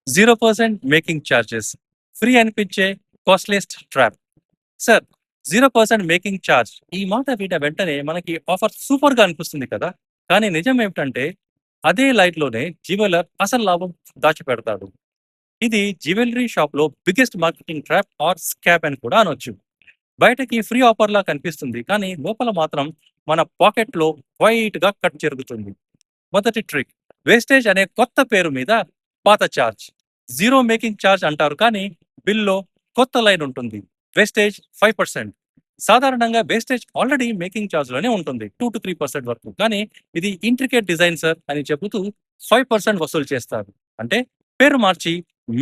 0% making charges. Free అనిపించే costliest trap. Sir 0% making charge ఈ మాట విన్న వెంటనే మనకి ఆఫర్ సూపర్‌గా అనిపిస్తుంది కదా! కానీ నిజం ఏమిటంటే అదే లైట్‌లోనే జ్యువెలర్ అసలు లాభం దాచిపెడతాడు. ఇది జ్యువెల్లరీ షాప్‌లో biggest marketing trap or scam అని కూడా అనొచ్చు. బయటకి ఫ్రీ ఆఫర్‌లా కనిపిస్తుంది. కానీ లోపల మాత్రం మన పాకెట్‌లో వైట్‌గా కట్ జరుగుతుంది. మొదటి ట్రిక్ వేస్టేజ్ అనే కొత్త పేరు మీద పాత చార్జ్. జీరో మేకింగ్ చార్జ్ అంటారు కానీ బిల్‌లో కొత్త లైన్ ఉంటుంది. వేస్టేజ్ 5%. సాధారణంగా వేస్టేజ్ ఆల్రెడీ మేకింగ్ చార్జ్‌లోనే ఉంటుంది. 2-3% వరకు. కానీ ఇది ఇంట్రికేట్ డిజైన్ సార్ అని చెబుతూ 5% వసూలు చేస్తారు. అంటే పేరు మార్చి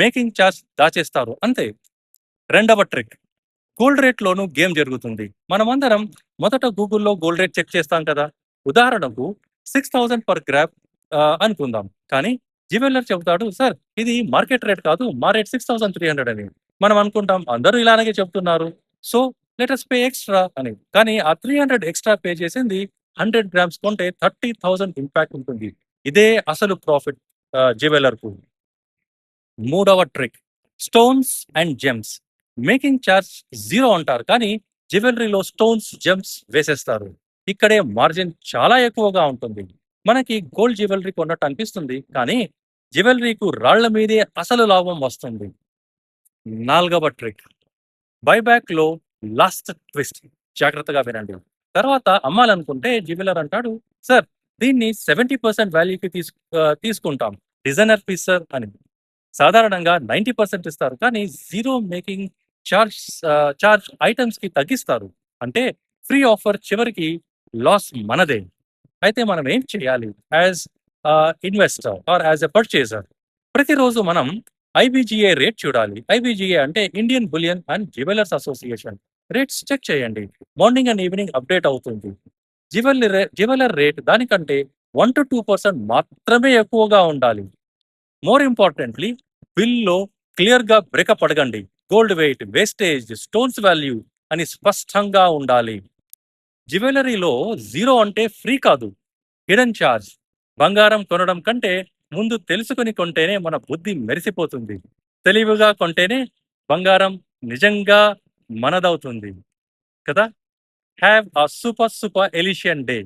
మేకింగ్ చార్జ్ దాచేస్తారు అంతే. రెండవ ట్రిక్ గోల్డ్ రేట్‌లోనూ గేమ్ జరుగుతుంది. మనమందరం మొదట గూగుల్‌లో గోల్డ్ రేట్ చెక్ చేస్తాం కదా! ఉదాహరణకు 6000 పర్ గ్రామ్ అనుకుందాం. కానీ జ్యువెల్లర్ చెబుతాడు, "సార్ ఇది మార్కెట్ రేట్ కాదు. మా రేట్ 6300 అని." మనం అనుకుంటాం అందరూ ఇలాగే చెప్తున్నారు. So, let us pay extra అని. కానీ ఆ 300 ఎక్స్‌ట్రా పే చేసింది 100 గ్రామ్స్ కొంటే 30,000 ఇంపాక్ట్ ఉంటుంది. ఇదే అసలు ప్రాఫిట్ జ్యువెల్లర్‌కు. మూడవ trick stones and gems. Making charge zero అంటారు కానీ జ్యువెలరీలో స్టోన్స్ జెమ్స్ వేసేస్తారు. ఇక్కడే మార్జిన్ చాలా ఎక్కువగా ఉంటుంది. మనకి గోల్డ్ జ్యువెలరీ కొన్నట్టు అనిపిస్తుంది కానీ జ్యువెలరీకు రాళ్ల మీదే అసలు లాభం వస్తుంది. నాలుగవ ట్రిక్ బైబ్యాక్ లో లాస్ట్ ట్విస్ట్. జాగ్రత్తగా వినండి. తర్వాత అమ్మాలనుకుంటే జ్యువెలర్ అంటాడు, సార్ దీన్ని 70% వాల్యూకి తీసుకుంటాం, డిజైనర్ పీస్ సార్ అని. సాధారణంగా 90% ఇస్తారు. కానీ జీరో మేకింగ్ చార్జ్ చార్జ్ ఐటెమ్స్‌కి తగ్గిస్తారు. అంటే ఫ్రీ ఆఫర్ చివరికి లాస్ మనదే. అయితే మనం ఏం చేయాలి? As investor or as a purchaser ప్రతిరోజు మనం ఐబీజీఏ రేట్ చూడాలి. ఐబీజీఏ అంటే Indian Bullion and Jewellers Association. Rates check చేయండి. మార్నింగ్ అండ్ ఈవినింగ్ అప్డేట్ అవుతుంది. జ్యువెలర్ రేట్ దానికంటే 1-2% మాత్రమే ఎక్కువగా ఉండాలి. మోర్ ఇంపార్టెంట్‌లీ బిల్‌లో క్లియర్‌గా బ్రేకప్ అడగండి. Gold weight, wastage, stones value అని స్పష్టంగా ఉండాలి. జ్యువెలరీలో జీరో అంటే ఫ్రీ కాదు. Hidden charge. బంగారం కొనడం కంటే ముందు తెలుసుకొని కొంటేనే మన బుద్ధి మెరిసిపోతుంది. తెలివిగా కొంటేనే బంగారం నిజంగా మనదవుతుంది కదా! హ్యావ్ ఎ సూపర్ ఎలిషియన్ డే.